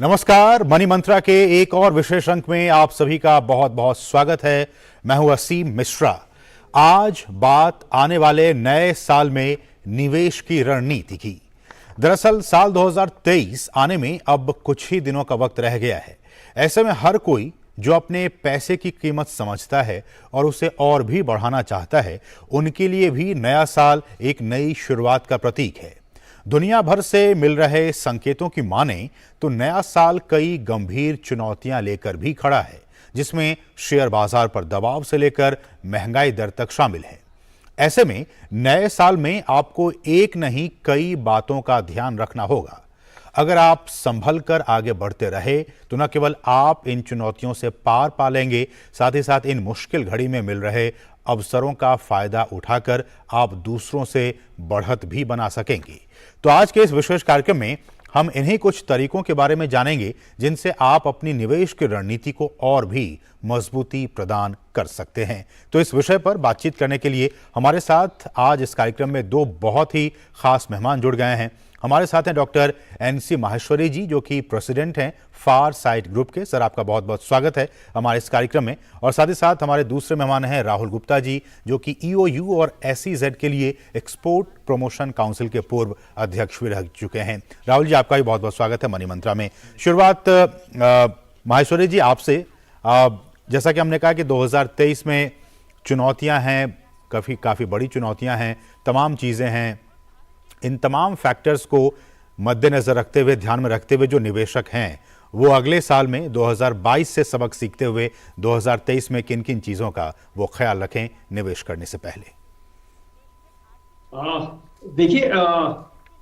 नमस्कार, मनी मंत्रा के एक और विशेष अंक में आप सभी का बहुत बहुत स्वागत है। मैं हूं असीम मिश्रा। आज बात आने वाले नए साल में निवेश की रणनीति की। दरअसल साल 2023 आने में अब कुछ ही दिनों का वक्त रह गया है। ऐसे में हर कोई जो अपने पैसे की कीमत समझता है और उसे और भी बढ़ाना चाहता है, उनके लिए भी नया साल एक नई शुरुआत का प्रतीक है। दुनिया भर से मिल रहे संकेतों की माने तो नया साल कई गंभीर चुनौतियां लेकर भी खड़ा है, जिसमें शेयर बाजार पर दबाव से लेकर महंगाई दर तक शामिल है। ऐसे में नए साल में आपको एक नहीं कई बातों का ध्यान रखना होगा। अगर आप संभल कर आगे बढ़ते रहे तो न केवल आप इन चुनौतियों से पार पा लेंगे, साथ ही साथ इन मुश्किल घड़ी में मिल रहे अवसरों का फायदा उठाकर आप दूसरों से बढ़त भी बना सकेंगे। तो आज के इस विशेष कार्यक्रम में हम इन्हीं कुछ तरीकों के बारे में जानेंगे जिनसे आप अपनी निवेश की रणनीति को और भी मजबूती प्रदान कर सकते हैं। तो इस विषय पर बातचीत करने के लिए हमारे साथ आज इस कार्यक्रम में दो बहुत ही खास मेहमान जुड़ गए हैं। हमारे साथ हैं डॉक्टर एनसी माहेश्वरी जी, जो कि प्रेसिडेंट हैं फार साइट ग्रुप के। सर, आपका बहुत बहुत स्वागत है हमारे इस कार्यक्रम में। और साथ ही साथ हमारे दूसरे मेहमान हैं राहुल गुप्ता जी, जो कि ईओयू और एसईजेड के लिए एक्सपोर्ट प्रमोशन काउंसिल के पूर्व अध्यक्ष भी रह चुके हैं। राहुल जी, आपका भी बहुत बहुत स्वागत है मनी मंत्रा में। शुरुआत माहेश्वरी जी आपसे। जैसा कि हमने कहा कि 2023 में चुनौतियां हैं, काफ़ी बड़ी चुनौतियां हैं, तमाम चीज़ें हैं। इन तमाम फैक्टर्स को मद्देनजर रखते हुए, ध्यान में रखते हुए जो निवेशक हैं वो अगले साल में 2022 से सबक सीखते हुए 2023 में किन किन चीज़ों का वो ख्याल रखें निवेश करने से पहले? देखिए,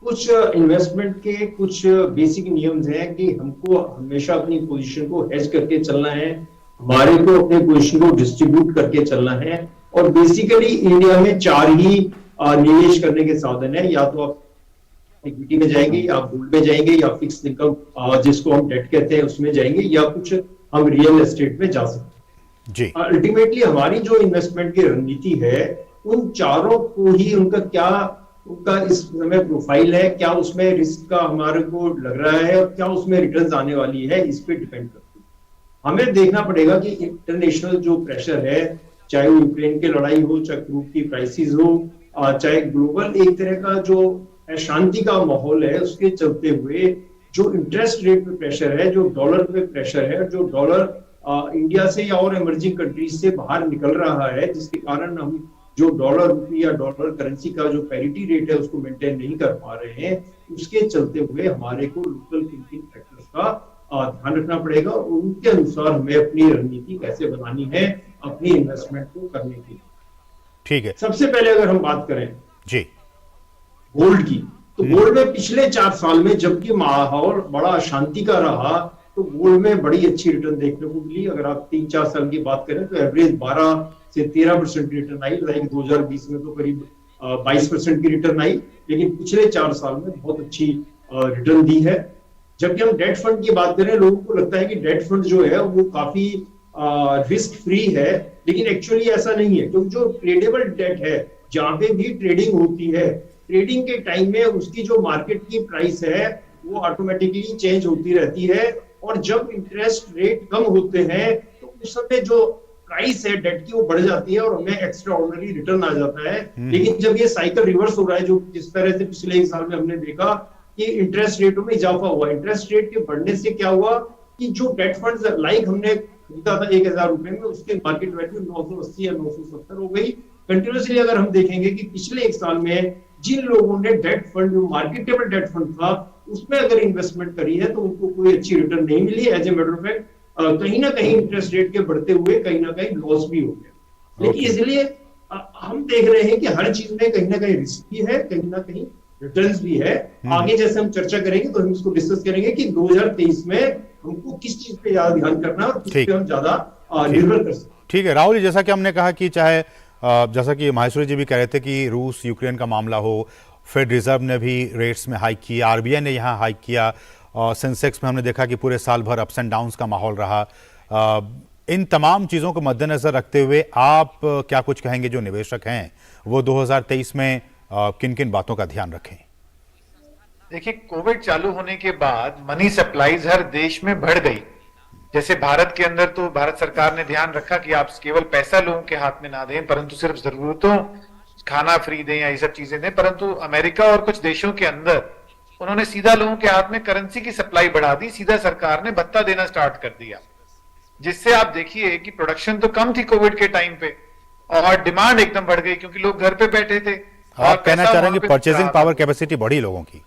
कुछ इन्वेस्टमेंट के कुछ बेसिक नियम्स हैं कि हमको हमेशा अपनी पोजीशन को हेज करके चलना है, हमारे को अपने पोजीशन को डिस्ट्रीब्यूट करके चलना है। और बेसिकली इंडिया में चार ही निवेश करने के साधन है। या तो आप इक्विटी में जाएंगे, या आप गोल्ड में जाएंगे, या फिक्स्ड इनकम जिसको हम डेट कहते हैं उसमें जाएंगे, या कुछ हम रियल एस्टेट में जा सकते हैं। अल्टीमेटली हमारी जो इन्वेस्टमेंट की रणनीति है, उन चारों को ही उनका इस समय प्रोफाइल है, क्या उसमें रिस्क का हमारे को लग रहा है और क्या उसमें रिटर्न्स आने वाली है, इस पे डिपेंड करती है। हमें देखना पड़ेगा कि इंटरनेशनल जो प्रेशर है, चाहे वो यूक्रेन की लड़ाई हो, चाहे क्रूड की प्राइसेस हो, चाहे ग्लोबल एक तरह का जो शांति का माहौल है, उसके चलते हुए जो इंटरेस्ट रेट पे प्रेशर है, जो डॉलर पे प्रेशर है, जो डॉलर इंडिया से या और इमर्जिंग कंट्रीज से बाहर निकल रहा है, जिसके कारण हम जो डॉलर रुपये या डॉलर करेंसी का जो पैरिटी रेट है उसको मेंटेन नहीं कर पा रहे हैं, उसके चलते हुए हमारे को लोकल थिंकिंग फैक्टर्स का ध्यान रखना पड़ेगा। उनके अनुसार हमें अपनी रणनीति कैसे बनानी है अपनी इन्वेस्टमेंट को करने की। ठीक है। सबसे पहले अगर हम बात करें जी गोल्ड की, तो गोल्ड में पिछले 4 साल में जबकि माहौल बड़ा अशांति का रहा, तो गोल्ड में बड़ी अच्छी रिटर्न देखने को मिली। अगर आप 3-4 साल की बात करें तो एवरेज 12 से 13% रिटर्न आई। लाइक 2020 में तो करीब 22% की रिटर्न आई, लेकिन पिछले 4 साल में बहुत अच्छी रिटर्न दी है। जबकि हम डेट फंड की बात करें, लोगों को लगता है कि डेट फंड जो है वो काफी रिस्क फ्री है, लेकिन एक्चुअली ऐसा नहीं है। क्योंकि जो ट्रेडेबल डेट है, जहां पे भी ट्रेडिंग होती है, ट्रेडिंग के टाइम में उसकी जो मार्केट की प्राइस है वो ऑटोमेटिकली चेंज होती रहती है। और जब इंटरेस्ट रेट कम होते हैं तो उस समय जो प्राइस है डेट की वो बढ़ जाती है और हमें एक्स्ट्रा ऑर्डिनरी रिटर्न आ जाता है। लेकिन जब ये साइकिल रिवर्स हो रहा है, जो जिस तरह से पिछले 1 साल में हमने देखा कि इंटरेस्ट रेटों में इजाफा हुआ, इंटरेस्ट रेट के बढ़ने से क्या हुआ कि जो डेट फंड्स लाइक हमने खरीदा था 1000 रुपए में, उसके मार्केट वैल्यू 980 या 970 हो गई। कंटिन्यूसली अगर हम देखेंगे कि पिछले 1 साल में जिन लोगों ने डेट फंड, जो मार्केटेबल डेट फंड था, उसमें अगर इन्वेस्टमेंट करी है तो उनको कोई अच्छी रिटर्न नहीं मिली। As a matter of fact कहीं ना कहीं इंटरेस्ट रेट के बढ़ते हुए कहीं ना कहीं लॉस भी हो गया। लेकिन इसलिए हम देख रहे हैं कि हर चीज में कहीं ना कहीं रिस्क भी है, कहीं ना कहीं रिटर्न्स भी है। आगे जैसे हम चर्चा करेंगे तो हम इसको डिस्कस करेंगे कि 2023 में हमको किस चीज पे ज्यादा ध्यान करना है और किस पे हम ज्यादा निर्भर कर सकते हैं। ठीक है राहुल जी, जैसा कि हमने कहा कि चाहे जैसा कि माहेश्वरी जी भी कह रहे थे कि रूस यूक्रेन का मामला हो, फेड रिजर्व ने भी रेट्स में हाइक किया, आरबीआई ने यहाँ हाइक किया, सेंसेक्स में हमने देखा कि पूरे साल भर अप्स एंड डाउन्स का माहौल रहा। इन तमाम चीज़ों को मद्देनजर रखते हुए आप क्या कुछ कहेंगे जो निवेशक हैं वो 2023 में किन किन बातों का ध्यान रखें? देखिए, कोविड चालू होने के बाद मनी सप्लाईज हर देश में बढ़ गई। जैसे भारत के अंदर तो भारत सरकार ने ध्यान रखा कि आप केवल पैसा लोगों के हाथ में ना दें, परंतु सिर्फ जरूरतों, खाना फ्री दें या ये सब चीजें दें। परंतु अमेरिका और कुछ देशों के अंदर उन्होंने सीधा लोगों के हाथ में करेंसी की सप्लाई बढ़ा दी, सीधा सरकार ने भत्ता देना स्टार्ट कर दिया, जिससे आप देखिए कि प्रोडक्शन तो कम थी कोविड के टाइम पे और डिमांड एकदम बढ़ गई, क्योंकि लोग घर पे बैठे थे और आप कहना पैसा चाह रहे वहां हैं पे कि परचेजिंग रहा था। पावर कैपेसिटी बढ़ी लोगों की।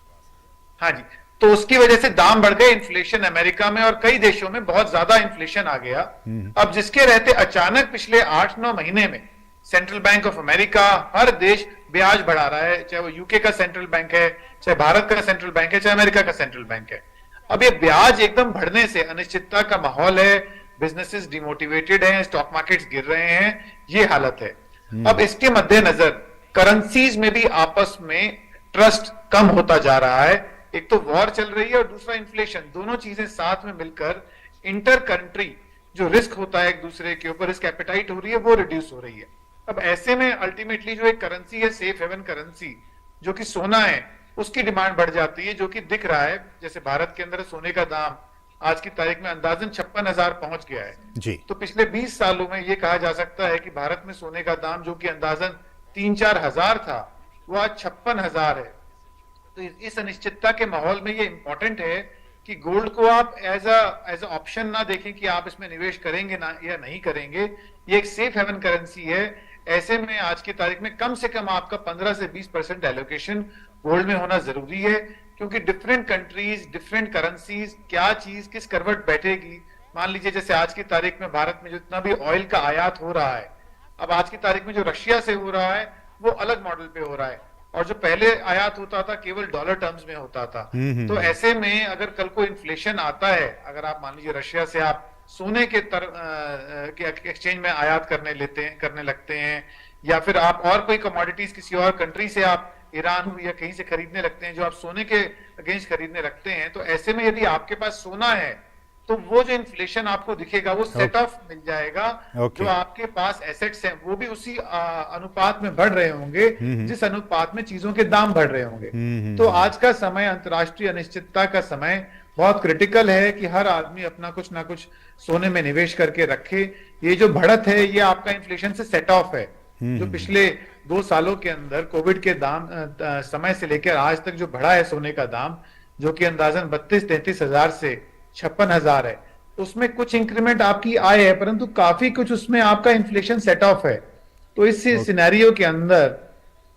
हाँ जी, तो उसकी वजह से दाम बढ़ गए, इन्फ्लेशन अमेरिका में और कई देशों में बहुत ज्यादा इन्फ्लेशन आ गया। अब जिसके रहते अचानक पिछले 8-9 महीने में सेंट्रल बैंक ऑफ अमेरिका, हर देश ब्याज बढ़ा रहा है, चाहे वो यूके का सेंट्रल बैंक है, चाहे भारत का सेंट्रल बैंक है, चाहे अमेरिका का सेंट्रल बैंक है। अब ये ब्याज एकदम बढ़ने से अनिश्चितता का माहौल है, बिजनेसेस डिमोटिवेटेड हैं, स्टॉक मार्केट्स गिर रहे हैं, ये हालत है। अब इसके मद्देनजर करेंसीज में भी आपस में ट्रस्ट कम होता जा रहा है। एक तो वॉर चल रही है और दूसरा इन्फ्लेशन, दोनों चीजें साथ में मिलकर इंटर कंट्री जो रिस्क होता है एक दूसरे के ऊपर, रिस्क एपेटाइट हो रही है, वो रिड्यूस हो रही है। अब ऐसे में अल्टीमेटली जो एक करेंसी है, सेफ हेवन करेंसी जो कि सोना है, उसकी डिमांड बढ़ जाती है, जो कि दिख रहा है। जैसे भारत के अंदर सोने का दाम आज की तारीख में अंदाजन 56,000 पहुंच गया है जी। तो पिछले 20 सालों में ये कहा जा सकता है कि भारत में सोने का दाम जो कि अंदाजन 3-4 हजार था, वो आज 56,000 है। तो इस अनिश्चितता के माहौल में ये इंपॉर्टेंट है कि गोल्ड को आप एज अ ऑप्शन ना देखें कि आप इसमें निवेश करेंगे ना या नहीं करेंगे। ये एक सेफ हेवन करेंसी है। ऐसे में आज की तारीख में कम से कम आपका 15 से 20% एलोकेशन गोल्ड में होना जरूरी है, क्योंकि डिफरेंट कंट्रीज, डिफरेंट करेंसीज, क्या चीज किस करवट बैठेगी। मान लीजिए जैसे आज की तारीख में भारत में जितना भी ऑयल का आयात हो रहा है, अब आज की तारीख में जो रशिया से हो रहा है वो अलग मॉडल पे हो रहा है, और जो पहले आयात होता था केवल डॉलर टर्म्स में होता था। तो ऐसे में अगर कल को इन्फ्लेशन आता है, अगर आप मान लीजिए रशिया से आप सोने के एक्सचेंज में आयात करने लगते हैं, या फिर आप और कोई कमोडिटीज किसी और कंट्री से, आप ईरान हो या कहीं से खरीदने लगते हैं जो आप सोने के अगेंस्ट खरीदने रखते हैं, तो ऐसे में यदि आपके पास सोना है तो वो जो इन्फ्लेशन आपको दिखेगा वो सेट ऑफ मिल जाएगा। जो आपके पास एसेट्स हैं वो भी उसी अनुपात में बढ़ रहे होंगे जिस अनुपात में चीजों के दाम बढ़ रहे होंगे। तो आज का समय अंतर्राष्ट्रीय अनिश्चितता का समय बहुत क्रिटिकल है कि हर आदमी अपना कुछ ना कुछ सोने में निवेश करके रखे। ये जो बढ़त है ये आपका इन्फ्लेशन से सेट ऑफ है। जो पिछले 2 सालों के अंदर कोविड के दाम समय से लेकर आज तक जो बढ़ा है सोने का दाम, जो कि अंदाजन 32-33 हजार से 56,000 है, उसमें कुछ इंक्रीमेंट आपकी आए है, परंतु काफी कुछ उसमें आपका इन्फ्लेशन सेट ऑफ है। तो इस सिनेरियो के अंदर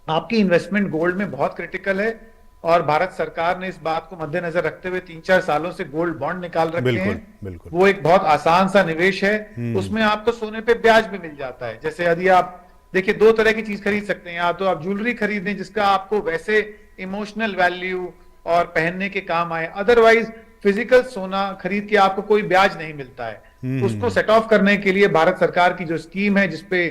आपकी इन्वेस्टमेंट गोल्ड में बहुत क्रिटिकल है, और भारत सरकार ने इस बात को मद्देनजर रखते हुए 3-4 सालों से गोल्ड बॉन्ड निकाल रखे हैं। वो एक बहुत आसान सा निवेश है, उसमें आपको सोने पे ब्याज भी मिल जाता है। जैसे यदि आप देखिए 2 तरह की चीज खरीद सकते हैं, या तो आप ज्वेलरी खरीदें जिसका आपको वैसे इमोशनल वैल्यू और पहनने के काम आए, अदरवाइज फिजिकल सोना खरीद के आपको कोई ब्याज नहीं मिलता है। उसको सेट ऑफ करने के लिए भारत सरकार की जो स्कीम है जिसपे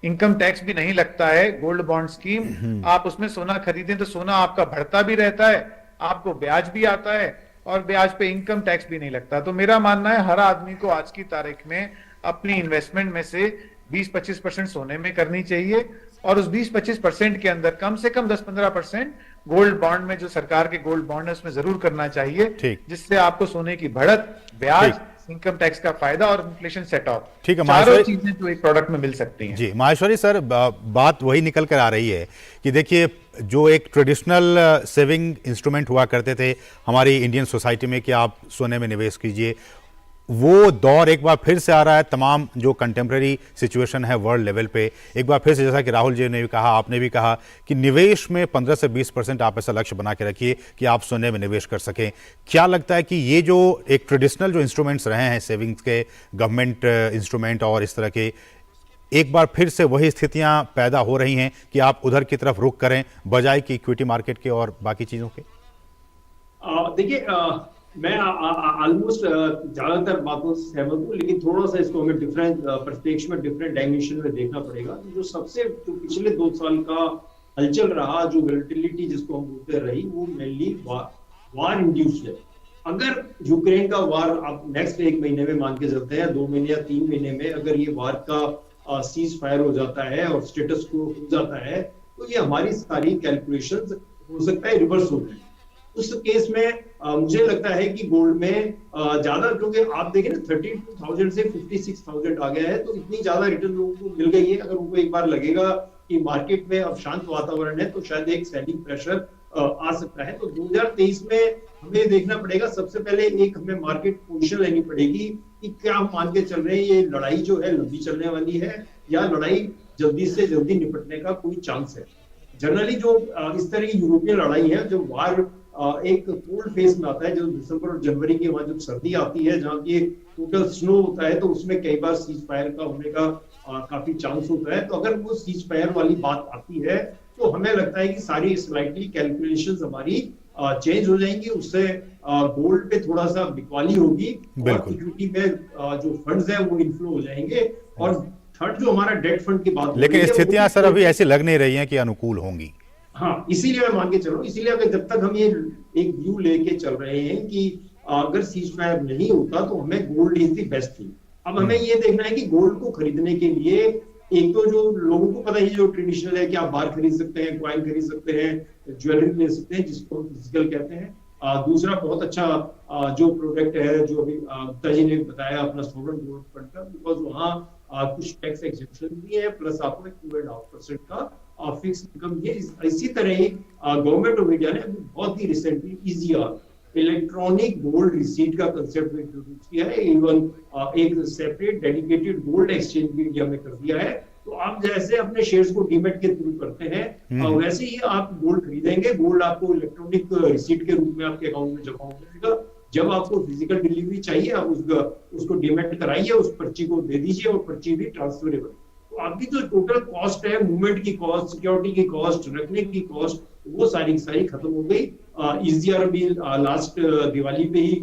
इनकम टैक्स भी नहीं लगता है, गोल्ड बॉन्ड स्कीम, आप उसमें सोना खरीदें तो सोना आपका बढ़ता भी रहता है, आपको ब्याज भी आता है और ब्याज पे इनकम टैक्स भी नहीं लगता। तो मेरा मानना है हर आदमी को आज की तारीख में अपनी इन्वेस्टमेंट में से 20-25% सोने में करनी चाहिए, और उस 20-25% के अंदर कम से कम 10-15% गोल्ड बॉन्ड में, जो सरकार के गोल्ड बॉन्ड है उसमें जरूर करना चाहिए, जिससे आपको सोने की बढ़त, ब्याज, इनकम टैक्स का फायदा और इन्फ्लेशन सेट ऑफ, ठीक है, चारों चीजें जो एक प्रोडक्ट में मिल सकती हैं। जी माहेश्वरी सर, बात वही निकल कर आ रही है कि देखिए जो एक ट्रेडिशनल सेविंग इंस्ट्रूमेंट हुआ करते थे हमारी इंडियन सोसाइटी में कि आप सोने में निवेश कीजिए, वो दौर एक बार फिर से आ रहा है। तमाम जो कंटेम्प्रेरी सिचुएशन है वर्ल्ड लेवल पे, एक बार फिर से, जैसा कि राहुल जी ने भी कहा, आपने भी कहा कि निवेश में 15 से 20% आप ऐसा लक्ष्य बना के रखिए कि आप सोने में निवेश कर सकें। क्या लगता है कि ये जो एक ट्रेडिशनल जो इंस्ट्रूमेंट्स रहे हैं सेविंग्स के, गवर्नमेंट इंस्ट्रूमेंट और इस तरह के, एक बार फिर से वही स्थितियां पैदा हो रही हैं कि आप उधर की तरफ रुख करें बजाय कि इक्विटी मार्केट के और बाकी चीजों के? देखिए, मैं ऑलमोस्ट ज्यादातर बातों से सहमत हूँ, लेकिन थोड़ा सा इसको हमें डिफरेंट परिप्रेक्ष्य में, डिफरेंट डायमेंशन में देखना पड़ेगा। जो पिछले 2 साल का हलचल रहा, जो वोलेटिलिटी जिसको हम बोलते रही, वो मेनली वार इंड्यूस्ड है। अगर यूक्रेन का वार आप नेक्स्ट 1 महीने में मान के चलते हैं, 2 महीने या 3 महीने में अगर ये वार का सीज फायर हो जाता है और स्टेटस को हो जाता है, तो ये हमारी सारी कैलकुलेशंस हो सकता है रिवर्स हो जाए। उस केस में मुझे लगता है कि गोल्ड में ज्यादा, क्योंकि आप देखें ना 32,000 से 56,000 आ गया है, तो इतनी ज्यादा रिटर्न लोगों को मिल गई है। अगर उनको एक बार लगेगा कि मार्केट में अब शांत वातावरण है, तो शायद एक सेलिंग प्रेशर आ सकता है। तो 2023 में हमें देखना पड़ेगा, सबसे पहले एक हमें मार्केट पोजीशन लेनी पड़ेगी कि क्या हम मान के चल रहे हैं ये लड़ाई जो है लंबी चलने वाली है, या लड़ाई जल्दी से जल्दी निपटने का कोई चांस है। जनरली जो इस तरह की यूरोपियन लड़ाई है, जो वार एक कोल्ड फेज में आता है, जो दिसंबर और जनवरी के वहां जब सर्दी आती है, जहाँ की टोटल स्नो होता है, तो उसमें कई बार सीज फायर का होने का काफी चांस होता है। तो अगर वो सीज फायर वाली बात आती है, तो हमें लगता है कि सारी स्लाइटली कैलकुलेशंस हमारी चेंज हो जाएंगी। उससे गोल्ड पे थोड़ा सा बिकवाली होगी और इक्विटी में जो फंड्स है वो इनफ्लो हो जाएंगे। और थर्ड जो हमारा डेट फंड की बात, लेकिन स्थितियां सर अभी ऐसी लग नहीं रही हैं कि अनुकूल होंगी। हाँ, इसीलिए मैं मान के चल रहा हूँ। इसीलिए अगर जब तक हम ये एक व्यू लेके चल रहे हैं कि अगर सीज फायर नहीं होता तो हमें gold is the best thing. अब हमें ये देखना है कि गोल्ड को खरीदने के लिए एक तो जो लोगों को पता है जो ट्रेडिशनल है कि आप बार खरीद सकते हैं, कॉइन खरीद सकते हैं, ज्वेलरी ले सकते हैं जिसको फिजिकल कहते हैं। दूसरा बहुत अच्छा जो प्रोडक्ट है, जो अभी गुप्ता जी ने बताया अपना सॉवरेन गोल्ड फंड का, बिकॉज वहाँ कुछ टैक्स एग्जेम्पशन भी है, प्लस आपको 2.5% का फिक्स इनकम भी है। इसी तरह ही गवर्नमेंट ऑफ इंडिया ने बहुत ही recently EGR electronic gold receipt का कंसेप्ट इंट्रोड्यूस किया है। इवन एक सेपरेट डेडिकेटेड गोल्ड एक्सचेंज भी इंडिया में कर दिया है। तो आप जैसे अपने शेयर्स को डीमेट के थ्रू करते हैं, वैसे ही आप गोल्ड खरीदेंगे। गोल्ड आपको इलेक्ट्रॉनिक रिसीट के रूप में आपके अकाउंट में जमा हो जाएगा। जब आपको फिजिकल डिलीवरी चाहिए, आप उसको डीमेट कराइए, उस पर्ची को दे दीजिए और पर्ची भी ट्रांसफरेबल। तो आपकी जो टोटल कॉस्ट है, मूवमेंट की कॉस्ट, सिक्योरिटी की कॉस्ट, रखने की कॉस्ट, वो सारी खत्म हो गई। EGR भी लास्ट दिवाली पे ही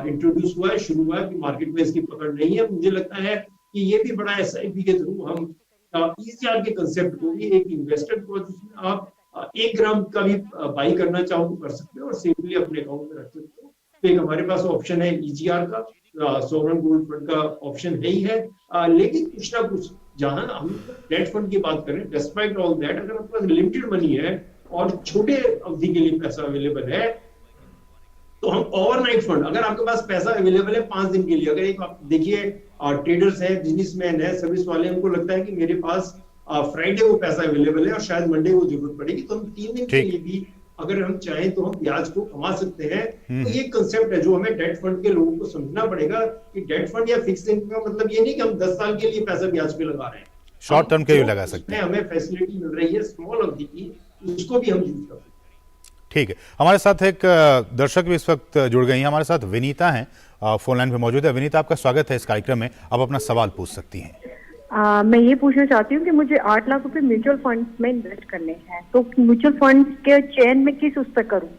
इंट्रोड्यूस हुआ है, शुरू हुआ है कि मार्केट में इसकी पकड़ नहीं है। मुझे लगता है कि ये भी बड़ा SIP के थ्रू हम EGR के कंसेप्ट को भी एक इन्वेस्टर को, जिसमें आप 1 ग्राम का भी बाई करना चाहो तो कर सकते हो और सेफली अपने अकाउंट में रख सकते हो। तो एक हमारे पास ऑप्शन है EGR का, सॉवरेन गोल्ड फंड का ऑप्शन है ही है। लेकिन कुछ ना कुछ, जहां हम डेट फंड की बात करें, डिस्पाइट ऑल दैट, अगर आपके पास लिमिटेड मनी है और छोटे अवधि के लिए पैसा अवेलेबल है, तो हम ओवरनाइट फंड, अगर आपके पास पैसा अवेलेबल है 5 दिन के लिए, अगर एक आप देखिए ट्रेडर्स है, बिजनेसमैन है, सर्विस वाले, उनको लगता है कि मेरे पास फ्राइडे को पैसा अवेलेबल है और शायद मंडे को जरूरत पड़ेगी, तो हम 3 दिन के लिए भी अगर हम चाहें तो हम ब्याज को कमा सकते हैं। तो ये कंसेप्ट है जो हमें डेट फंड के लोगों को समझना पड़ेगा कि डेट फंड या फिक्स इनकम का मतलब ये नहीं कि हम 10 साल के लिए पैसा ब्याज पे लगा रहे हैं, शॉर्ट टर्म के भी लगा सकते हैं। हमें फैसिलिटी मिल रही है स्मॉल अवधि की, उसको भी हम यूज कर सकते हैं। ठीक है, हमारे साथ एक दर्शक भी इस वक्त जुड़ गई हैं। हमारे साथ विनीता हैं, फोन लाइन पे मौजूद है। विनीता, आपका स्वागत है इस कार्यक्रम में, आप अपना सवाल पूछ सकती हैं। मैं ये पूछना चाहती हूँ कि मुझे 8 लाख रुपए म्यूचुअल फंड्स में इन्वेस्ट करने हैं, तो म्यूचुअल फंड्स के चेन में किस उस पर करूँ,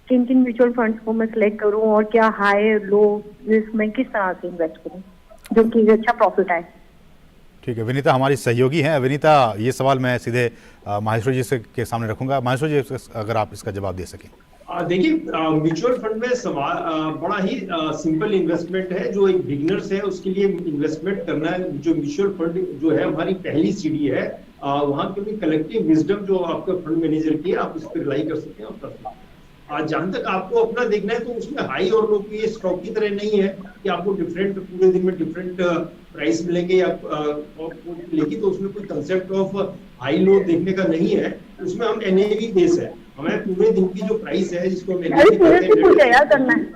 किन किन म्यूचुअल फंड्स को मैं सिलेक्ट करूँ और क्या हाई लो रिस्क में किस तरह से इन्वेस्ट करूँ जो कि अच्छा प्रॉफिट आए। ठीक है, विनीता हमारी सहयोगी हैं। विनीता, ये सवाल मैं सीधे माहेश्वर जी से के सामने रखूंगा। माहेश्वर जी, अगर आप इसका जवाब दे सकें। देखिए, म्यूचुअल फंड में सवाल बड़ा ही सिंपल इन्वेस्टमेंट है। जो एक बिगिनर्स है उसके लिए इन्वेस्टमेंट करना है। जो म्यूचुअल फंड जो है हमारी पहली सीढ़ी है, वहां की कलेक्टिव विजडम जो आपका फंड मैनेजर की है, आप उस पर रिलाई कर सकते हैं और कर सकते हैं। जहां तक आपको अपना देखना है, तो उसमें हाई और लो की स्टॉक की तरह नहीं है कि आपको डिफरेंट पूरे दिन में डिफरेंट प्राइस मिलेंगे या मिलेगी, तो उसमें कोई कंसेप्ट ऑफ हाई लो देखने का नहीं है। उसमें हम NAV बेस है, हमें पूरे दिन की जो प्राइस है जिसको हम NAV कहते हैं,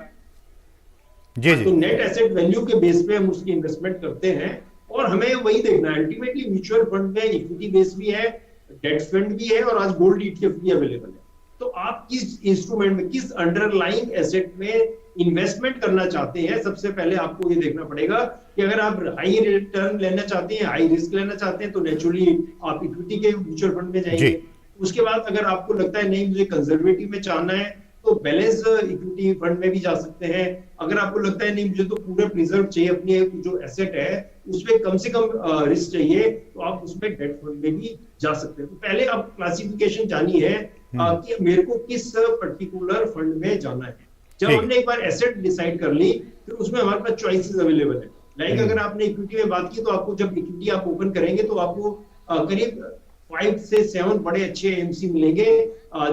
जी जी, तो नेट एसेट वैल्यू के बेस पे हम उसकी इन्वेस्टमेंट करते हैं। और हमें वही देखना है अल्टीमेटली। म्यूचुअल फंड में इक्विटी बेस भी है, डेट फंड भी है और आज गोल्ड ETF भी अवेलेबल है। तो आप किस इंस्ट्रूमेंट में, किस अंडरलाइंग एसेट में इन्वेस्टमेंट करना चाहते हैं, सबसे पहले आपको ये देखना पड़ेगा कि अगर आप हाई रिटर्न लेना चाहते हैं, हाई रिस्क लेना चाहते हैं, तो नेचुरली आप इक्विटी के म्यूचुअल फंड में जाएंगे। उसके बाद अगर आपको लगता है नहीं मुझे कंजर्वेटिव में चाहना है, तो बैलेंस इक्विटी फंड में भी जा सकते हैं। अगर आपको लगता है नहीं मुझे तो पूरा प्रिजर्व चाहिए, अपनी जो एसेट है उसमें कम से कम रिस्क चाहिए, तो आप उसमें डेट फंड में भी जा सकते हैं। तो पहले आप क्लासिफिकेशन जानी है कि मेरे को किस पर्टिकुलर फंड में जाना है। जब हमने एक बार एसेट डिसाइड कर ली, फिर उसमें हमारे पास चॉइसेस अवेलेबल है। लाइक अगर आपने इक्विटी में बात की, तो आपको जब इक्विटी आप ओपन करेंगे तो आपको करीब 5 से 7 बड़े अच्छे AMC मिलेंगे,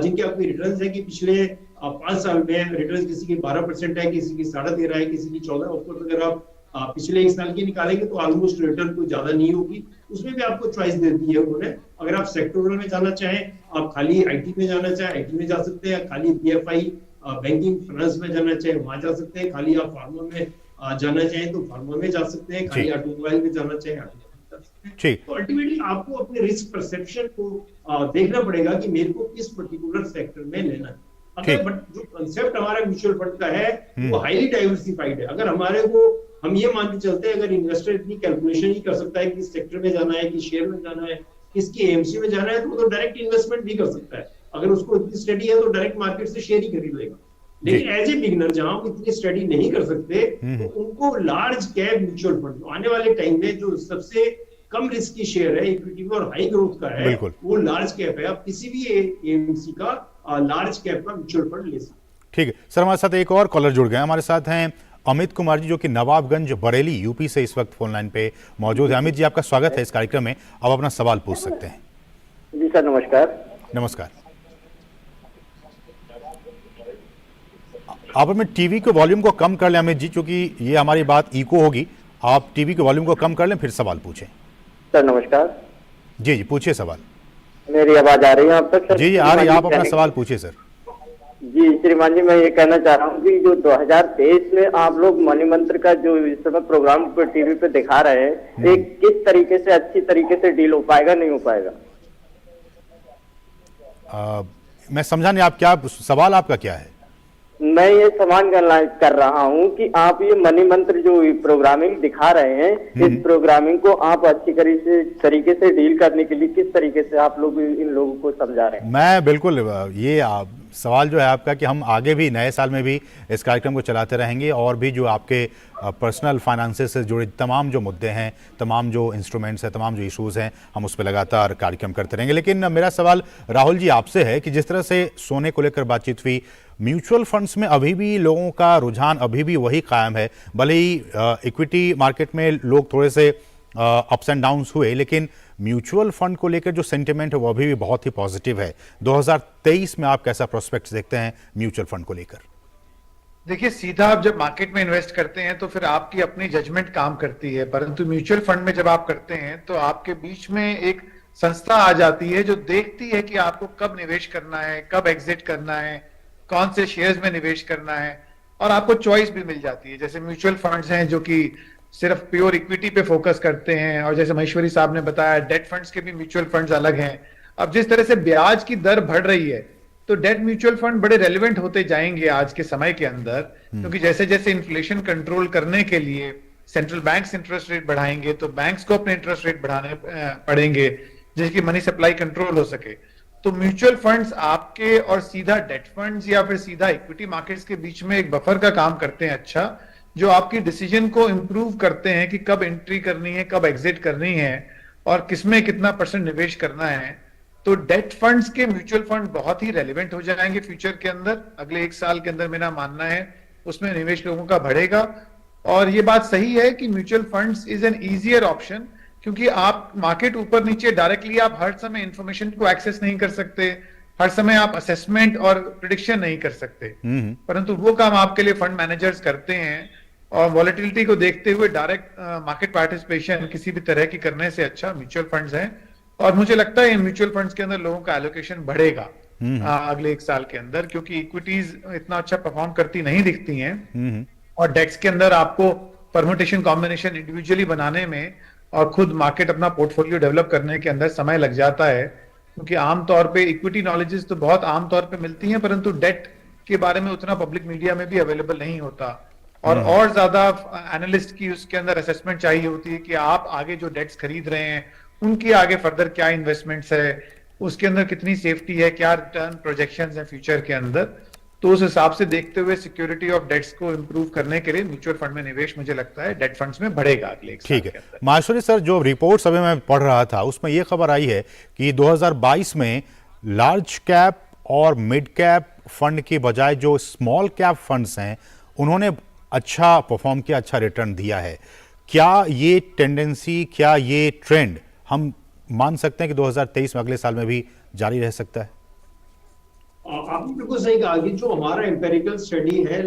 जिनके आपके रिटर्न्स है कि पिछले 5 साल में रिटर्न किसी की 12% है, किसी की 13.5 है, किसी की 14। ऑफकोर्स अगर आप पिछले 1 साल की निकालेंगे तो ऑलमोस्ट रिटर्न कोई ज्यादा नहीं होगी। उसमें भी आपको चॉइस दे दी है उन्होंने। अगर आप सेक्टोरल में जाना चाहें, आप खाली आईटी में जाना चाहें आईटी में जा सकते हैं, खाली बीएफआई बैंकिंग फाइनेंस में जाना चाहें वहां जा सकते हैं, खाली आप फार्मा में जाना चाहें तो फार्मा में जा सकते हैं, खाली ऑटोमोबाइल में जाना चाहें तो अल्टीमेटली आपको अपने रिस्क परसेप्शन को देखना पड़ेगा कि मेरे को किस पर्टिकुलर सेक्टर में लेना है। अगर बट जो कंसेप्ट हमारा म्यूचुअल फंड का है वो हाईली डाइवर्सिफाइड है। अगर हमारे को हम ये मान के चलते हैं, अगर इन्वेस्टर इतनी कैलकुलेशन ही कर सकता है कि किस सेक्टर में जाना है, किस शेयर में जाना है, किसकी एएमसी में जाना है, तो वो तो डायरेक्ट इन्वेस्टमेंट भी कर सकता है। अगर उसको इतनी स्टडी है तो डायरेक्ट मार्केट से शेयर ही खरीद लेगा। लेकिन एज ए बिगिनर जहां हम इतनी स्टडी नहीं कर सकते तो उनको लार्ज कैप म्यूचुअल फंड आने वाले टाइम में जो सबसे कम रिस्क की शेयर है, इक्विटी में और हाई ग्रोथ का है, वो लार्ज कैप है। आप किसी भी एएमसी का लार्ज कैप का म्यूचुअल फंड ले सकते। ठीक है सर, हमारे साथ एक और कॉलर जुड़ गए। हमारे साथ हैं अमित कुमार जी, जो कि नवाबगंज बरेली यूपी से इस वक्त फोन लाइन पे मौजूद है। अमित जी, आपका स्वागत है इस कार्यक्रम में। आप अपना सवाल पूछ सकते हैं। जी सर, नमस्कार। नमस्कार। आप अपने टीवी के वॉल्यूम को कम कर लें अमित जी, क्योंकि ये हमारी बात इको होगी। आप टीवी के वॉल्यूम को कम कर लें, फिर सवाल पूछें। सर नमस्कार। जी जी, पूछिए सवाल। मेरी आवाज आ रही है आप तक? जी जी आ रही है, आप अपना सवाल पूछिए सर। जी श्रीमान जी, मैं ये कहना चाह रहा हूँ कि जो 2023 में आप लोग मनी मंत्र का जो इस समय प्रोग्राम पर टीवी पे दिखा रहे हैं, ये किस तरीके से अच्छी तरीके से डील हो पाएगा, नहीं हो पाएगा? मैं समझा नहीं, आप क्या सवाल आपका क्या है? मैं ये सवाल कर रहा हूँ कि आप ये मनी मंत्र जो प्रोग्रामिंग दिखा रहे हैं, इस प्रोग्रामिंग को आप अच्छी तरीके से डील करने के लिए किस तरीके से आप लोग इन लोगों को समझा रहे हैं? मैं बिल्कुल, ये सवाल जो है आपका कि हम आगे भी नए साल में भी इस कार्यक्रम को चलाते रहेंगे और भी जो आपके पर्सनल फाइनेंसेस से जुड़े तमाम जो मुद्दे हैं, तमाम जो इंस्ट्रूमेंट्स हैं, तमाम जो इश्यूज़ हैं, हम उस पर लगातार कार्यक्रम करते रहेंगे। लेकिन मेरा सवाल राहुल जी आपसे है कि जिस तरह से सोने को लेकर बातचीत हुई, म्यूचुअल फंड्स में अभी भी लोगों का रुझान अभी भी वही कायम है। भले ही इक्विटी मार्केट में लोग थोड़े से अप्स एंड डाउन्स हुए, लेकिन म्यूचुअल फंड को लेकर जो सेंटिमेंट है वो अभी भी बहुत ही पॉजिटिव है। 2023 में आप कैसा प्रोस्पेक्ट देखते हैं म्यूचुअल फंड को लेकर? देखिए, सीधा आप जब मार्केट में इन्वेस्ट करते हैं तो फिर आपकी अपनी जजमेंट काम करती है, परंतु म्यूचुअल फंड में जब आप करते हैं तो आपके बीच में एक संस्था आ जाती है जो देखती है कि आपको कब निवेश करना है, कब एग्जिट करना है, कौन से शेयर्स में निवेश करना है, और आपको चॉइस भी मिल जाती है। जैसे म्यूचुअल फंड्स हैं जो कि सिर्फ प्योर इक्विटी पे फोकस करते हैं, और जैसे महेश्वरी साहब ने बताया डेट फंड्स के भी म्यूचुअल फंड्स अलग हैं। अब जिस तरह से ब्याज की दर बढ़ रही है तो डेट म्यूचुअल फंड बड़े रेलेवेंट होते जाएंगे आज के समय के अंदर, क्योंकि जैसे जैसे इन्फ्लेशन कंट्रोल करने के लिए सेंट्रल बैंक्स इंटरेस्ट रेट बढ़ाएंगे तो बैंक्स को अपने इंटरेस्ट रेट बढ़ाने पड़ेंगे जिसकी मनी सप्लाई कंट्रोल हो सके। तो म्यूचुअल फंड्स आपके और सीधा डेट फंड्स या फिर सीधा इक्विटी मार्केट्स के बीच में एक बफर का काम करते हैं, अच्छा, जो आपकी डिसीजन को इंप्रूव करते हैं कि कब एंट्री करनी है, कब एग्जिट करनी है और किसमें कितना % निवेश करना है। तो डेट फंड्स के म्यूचुअल फंड बहुत ही रेलेवेंट हो जाएंगे फ्यूचर के अंदर। अगले 1 साल के अंदर मेरा मानना है उसमें निवेश लोगों का बढ़ेगा। और ये बात सही है कि mutual funds is an easier option, क्योंकि आप मार्केट ऊपर नीचे डायरेक्टली आप हर समय इंफॉर्मेशन को एक्सेस नहीं कर सकते, हर समय आप असेसमेंट और प्रिडिक्शन नहीं कर सकते, परंतु वो काम आपके लिए फंड मैनेजर्स करते हैं। और वॉलेटिलिटी को देखते हुए डायरेक्ट मार्केट पार्टिसिपेशन किसी भी तरह की करने से अच्छा म्यूचुअल फंड्स हैं। और मुझे लगता है म्यूचुअल फंड्स के अंदर लोगों का एलोकेशन बढ़ेगा अगले 1 साल के अंदर, क्योंकि इक्विटीज इतना अच्छा परफॉर्म करती नहीं दिखती हैं और डेट्स के अंदर आपको परम्यूटेशन कॉम्बिनेशन इंडिविजुअली बनाने में और खुद मार्केट अपना पोर्टफोलियो डेवलप करने के अंदर समय लग जाता है, क्योंकि आमतौर पे इक्विटी नॉलेजेस तो बहुत आमतौर पे मिलती हैं, परंतु डेट के बारे में उतना पब्लिक मीडिया में भी अवेलेबल नहीं होता। और ज्यादा एनालिस्ट की उसके अंदर असेसमेंट चाहिए होती है कि आप आगे जो डेट्स खरीद रहे हैं उनकी आगे फर्दर क्या इन्वेस्टमेंट्स है, उसके अंदर कितनी सेफ्टी है, क्या रिटर्न प्रोजेक्शंस हैं फ्यूचर के अंदर। तो उस हिसाब से देखते हुए सिक्योरिटी ऑफ डेट्स को इंप्रूव करने के लिए म्यूचुअल फंड में निवेश मुझे लगता है डेट फंड्स में बढ़ेगा अगले 1 साल के अंदर। ठीक है माहेश्वरी सर, जो रिपोर्ट्स अभी मैं पढ़ रहा था उसमें यह खबर आई है कि 2022 में लार्ज कैप और मिड कैप फंड के बजाय जो स्मॉल कैप फंड्स हैं उन्होंने अच्छा परफॉर्म किया, अच्छा रिटर्न दिया है। क्या ये टेंडेंसी, क्या ये ट्रेंड हम मान सकते हैं कि 2023 में अगले साल में भी जारी रह सकता है? आपने बिल्कुल सही कहा कि जो हमारा एम्पेरिकल स्टडी है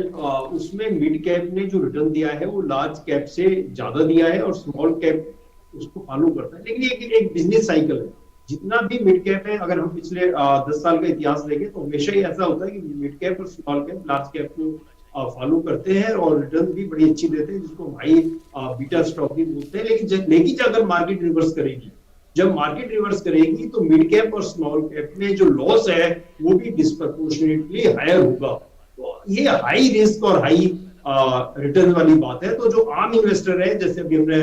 उसमें मिड कैप ने जो रिटर्न दिया है वो लार्ज कैप से ज्यादा दिया है और स्मॉल कैप उसको फॉलो करता है। लेकिन एक बिजनेस साइकिल है, जितना भी मिड कैप है, अगर हम पिछले 10 साल का इतिहास देखें तो हमेशा ही ऐसा होता है कि मिड कैप और स्मॉल कैप लार्ज कैप को फॉलो करते हैं और रिटर्न भी बड़ी अच्छी देते हैं, जिसको हाई बीटा स्टॉक भी बोलते हैं। लेकिन अगर मार्केट रिवर्स करेगी, जब मार्केट रिवर्स करेगी तो मिड कैप और स्मॉल कैप में जो लॉस है वो भी डिस्प्रपोर्शनेटली हायर होगा। तो ये हाई रिस्क और हाई रिटर्न वाली बात है। तो जो आम इन्वेस्टर है, जैसे अभी हमने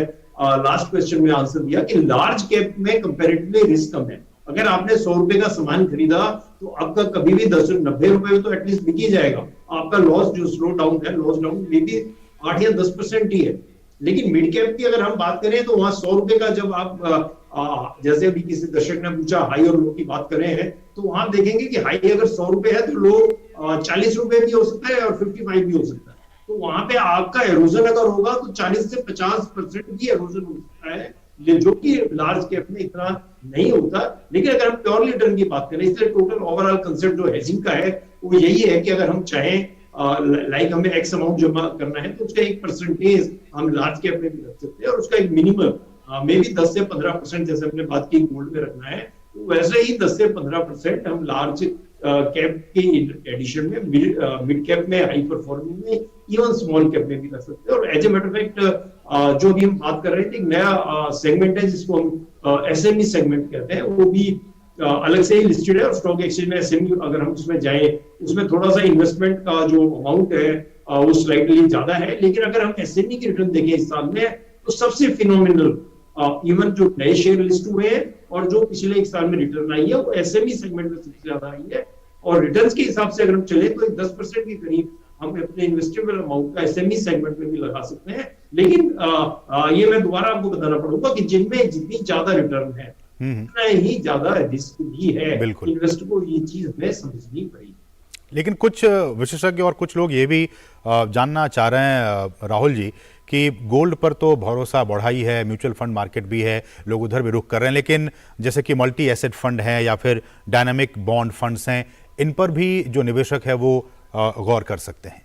लास्ट क्वेश्चन में आंसर दिया कि लार्ज कैप में कंपैरेटिवली रिस्क कम है। अगर आपने 100 रुपए का सामान खरीदा तो आपका कभी भी 90 रुपए में तो एटलीस्ट बिक ही जाएगा। आपका लॉस जो स्लो डाउन है, लॉस डाउन मे बी 8 या 10% ही है। लेकिन मिड कैप की अगर हम बात करें तो वहां 100 रुपए का जब आप जैसे अभी किसी दर्शक ने पूछा हाई और लो की बात कर रहे हैं, तो वहां देखेंगे कि हाई अगर 100 रुपए है तो लो 40 रुपए भी हो सकता है और 55 भी हो सकता है। तो वहां पे आपका एरोजन अगर होगा तो 40 से 50% भी एरोजन हो सकता है, जो कि लार्ज कैप में इतना नहीं होता। लेकिन अगर हम प्योरली रिटर्न की बात करें, इसलिए टोटल ओवरऑल कंसेप्ट जो हेजिंग का है वो यही है कि अगर हम चाहें लाइक हमें एक्स अमाउंट जमा करना है तो उसका एक परसेंटेज हम लार्ज कैप में भी रख सकते हैं और उसका एक मिनिमम मे बी 10 से 15%, जैसे हमने बात की गोल्ड में रखना है, तो वैसे ही 10 से 15% हम लार्ज कैप के एडिशन में मिड कैप में, हाई परफॉर्मिंग में, इवन स्मॉल कैप में भी रख सकते हैं। और as a matter of fact जो भी हम बात कर रहे थे, एक नया सेगमेंट है जिसको हम एसएमई सेगमेंट कहते हैं, वो भी अलग से ही लिस्टेड है और स्टॉक एक्सचेंज में एसएमई अगर हम उसमें जाएं, उसमें थोड़ा सा इन्वेस्टमेंट का जो अमाउंट है वो स्लाइटली ज्यादा है। लेकिन अगर हम एसएमई की रिटर्न देखें इस साल में तो सबसे फिनोमिनल इवन जो नए शेयर लिस्ट हुए हैं और जो पिछले एक साल में रिटर्न आई है वो एसएमई सेगमेंट में सबसे ज्यादा आई है। और रिटर्न्स के हिसाब से अगर हम चले तो 10% के करीब हम अपने इन्वेस्टेबल अमाउंट का एसएमई सेगमेंट में भी लगा सकते हैं। लेकिन ये मैं दोबारा आपको बताना पड़ूंगा कि जिनमें जितनी ज्यादा रिटर्न है उतना ही ज्यादा रिस्क भी है। इन्वेस्टर को ये चीज हमें समझनी पड़ेगी। लेकिन कुछ विशेषज्ञ और कुछ लोग ये भी जानना चाह रहे हैं राहुल जी कि गोल्ड पर तो भरोसा बढ़ा ही है, म्यूचुअल फंड मार्केट भी है, लोग उधर भी रुख कर रहे हैं, लेकिन जैसे कि मल्टी एसेट फंड हैं या फिर डायनामिक बॉन्ड फंड्स हैं, इन पर भी जो निवेशक है वो गौर कर सकते हैं।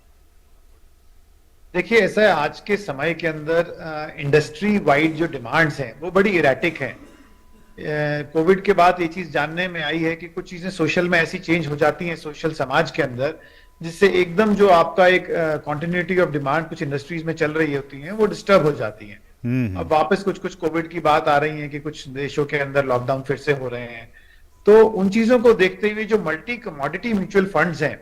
देखिए, ऐसा है, आज के समय के अंदर इंडस्ट्री वाइड जो डिमांड्स हैं वो बड़ी इरेटिक हैं। कोविड के बाद ये चीज जानने में आई है कि कुछ चीजें सोशल में ऐसी चेंज हो जाती हैं, सोशल समाज के अंदर, जिससे एकदम जो आपका एक कॉन्टिन्यूटी ऑफ डिमांड कुछ इंडस्ट्रीज में चल रही होती है वो डिस्टर्ब हो जाती हैं। अब वापस कुछ कोविड की बात आ रही है कि कुछ देशों के अंदर लॉकडाउन फिर से हो रहे हैं। तो उन चीजों को देखते हुए जो मल्टी कमोडिटी म्यूचुअल फंड्स हैं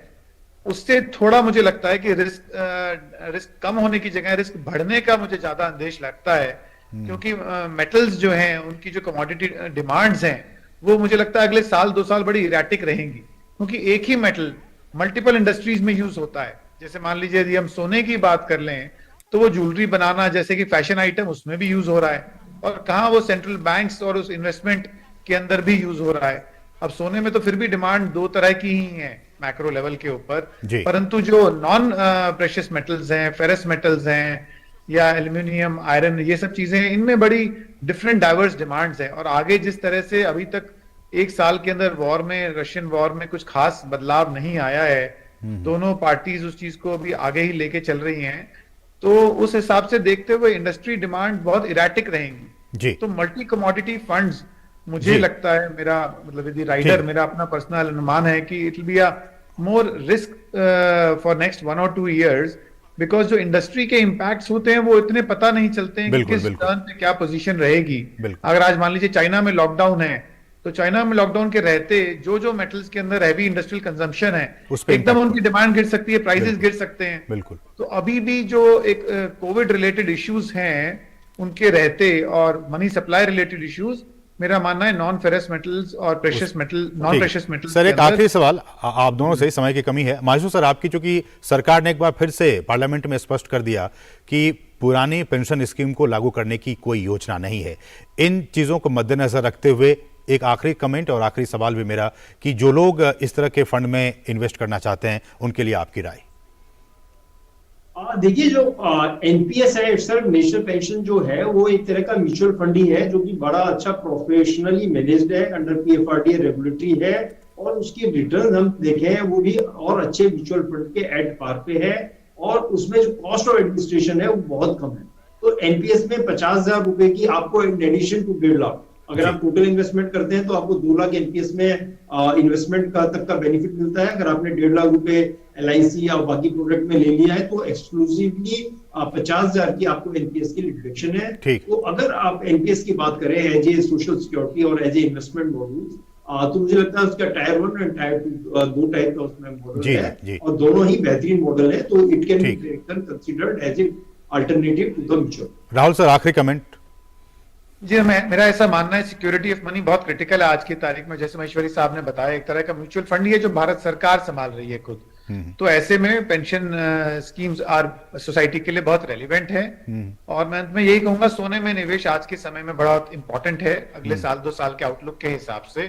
उससे थोड़ा मुझे लगता है कि रिस्क कम होने की जगह रिस्क बढ़ने का मुझे ज्यादा अंदेश लगता है, क्योंकि मेटल्स जो हैं उनकी जो कमोडिटी डिमांड्स हैं वो मुझे लगता है अगले साल 2 साल बड़ी इरेटिक रहेंगी, क्योंकि एक ही मेटल मल्टीपल इंडस्ट्रीज में यूज होता है। जैसे मान लीजिए यदि हम सोने की बात कर लें तो वो ज्वेलरी बनाना जैसे कि फैशन आइटम उसमें भी यूज हो रहा है, और कहाँ वो सेंट्रल बैंक्स और उस इन्वेस्टमेंट के अंदर भी यूज हो रहा है। अब सोने में तो फिर भी डिमांड 2 तरह की ही है मैक्रो लेवल के ऊपर, परंतु जो नॉन प्रेशियस मेटल्स हैं, फेरस मेटल्स हैं या एल्यूमिनियम, आयरन, ये सब चीजें हैं, इनमें बड़ी डिफरेंट डाइवर्स डिमांड्स हैं। और आगे जिस तरह से अभी तक 1 साल के अंदर वॉर में, रशियन वॉर में कुछ खास बदलाव नहीं आया है, दोनों पार्टीज उस चीज को भी आगे ही लेके चल रही हैं, तो उस हिसाब से देखते हुए इंडस्ट्री डिमांड बहुत इरेटिक रहेंगी। तो मल्टी कमोडिटी फंड्स मुझे लगता है, मेरा मतलब यदि राइडर, मेरा अपना पर्सनल अनुमान है कि it will be a more risk for next 1 और 2 years, बिकॉज जो इंडस्ट्री के इम्पैक्ट्स होते हैं वो इतने पता नहीं चलते हैं कि किस टर्न पे क्या पोजीशन रहेगी। अगर आज मान लीजिए चाइना में लॉकडाउन है तो चाइना में लॉकडाउन के रहते जो मेटल्स के अंदर हैवी इंडस्ट्रियल कंजम्पशन है एकदम उनकी डिमांड गिर सकती है, प्राइसेस गिर सकते हैं। बिल्कुल। तो अभी भी जो एक कोविड रिलेटेड इश्यूज हैं उनके रहते और मनी सप्लाई रिलेटेड इश्यूज, मेरा मानना है नॉन फेरस मेटल्स और precious metal, non precious metals. Sir एक आखिरी सवाल, आप दोनों से, समय की कमी है, माजू सर आपकी, चूंकि सरकार ने एक बार फिर से पार्लियामेंट में स्पष्ट कर दिया कि पुरानी पेंशन स्कीम को लागू करने की कोई योजना नहीं है, इन चीजों को मद्देनजर रखते हुए एक आखिरी कमेंट और आखिरी सवाल भी मेरा कि जो लोग इस तरह के फंड में इन्वेस्ट करना चाहते हैं उनके लिए आपकी राय। देखिए, जो एनपीएस है, सर नेशनल पेंशन जो है वो एक तरह का म्यूचुअल फंड ही है जो कि बड़ा अच्छा प्रोफेशनली मैनेज्ड है, अंडर पीएफआरडीए रेगुलेटरी है और उसकी रिटर्न हम देखें वो भी और अच्छे म्यूचुअल फंड के एट पार पे है, और उसमें जो कॉस्ट ऑफ एडमिनिस्ट्रेशन है वो बहुत कम है। तो एनपीएस में 50,000 रुपए की आपको इन एडिशन टू 1.5 लाख, अगर आप टोटल इन्वेस्टमेंट करते हैं तो आपको 2 लाख एनपीएस में इन्वेस्टमेंट का तक का बेनिफिट मिलता है। अगर आपने 1.5 लाख रुपए एलआईसी या बाकी प्रोडक्ट में ले लिया है तो एक्सक्लूसिवली 50,000 की आपको एनपीएस की डिडक्शन है। तो अगर आप एनपीएस की बात करें एज ए सोशल सिक्योरिटी और एज ए इन्वेस्टमेंट मॉडल, तो मुझे लगता है उसका टायर 1 और टायर 2 दो टाइप का उसमें मॉडल है, और दोनों ही बेहतरीन मॉडल है। तो it can be considered as a alternative to the mutual. Rahul sir, आखिरी कमेंट। जी, मेरा ऐसा मानना है सिक्योरिटी ऑफ मनी बहुत क्रिटिकल है आज की तारीख में। जैसे महेश्वरी साहब ने बताया, एक तरह का म्यूचुअल फंड ही है जो भारत सरकार संभाल रही है खुद। तो ऐसे में पेंशन स्कीम्स आर सोसाइटी के लिए बहुत रेलिवेंट है। और मैं अंत में यही कहूंगा, सोने में निवेश आज के समय में बहुत इंपॉर्टेंट है। अगले साल 2 साल के आउटलुक के हिसाब से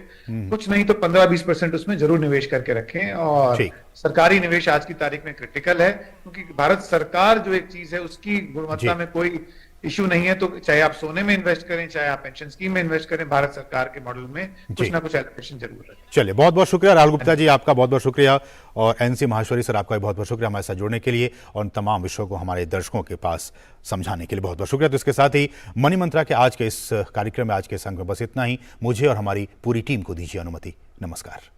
कुछ नहीं तो 15-20% उसमें जरूर निवेश करके रखें। और सरकारी निवेश आज की तारीख में क्रिटिकल है, क्योंकि भारत सरकार जो एक चीज है उसकी गुणवत्ता में कोई इश्यू नहीं है। तो चाहे आप सोने में इन्वेस्ट करें, चाहे आप पेंशन स्कीम में इन्वेस्ट करें, भारत सरकार के मॉडल में कुछ ना कुछ एलोकेशन जरूर है। चलिए, बहुत बहुत शुक्रिया राहुल गुप्ता जी, आपका बहुत बहुत शुक्रिया, और एनसी माहेश्वरी सर आपका भी बहुत बहुत शुक्रिया हमारे साथ जुड़ने के लिए और तमाम विषयों को हमारे दर्शकों के पास समझाने के लिए बहुत बहुत शुक्रिया। तो इसके साथ ही मनी मंत्रा के आज के इस कार्यक्रम में, आज के इस अंक में बस इतना ही। मुझे और हमारी पूरी टीम को दीजिए अनुमति। नमस्कार।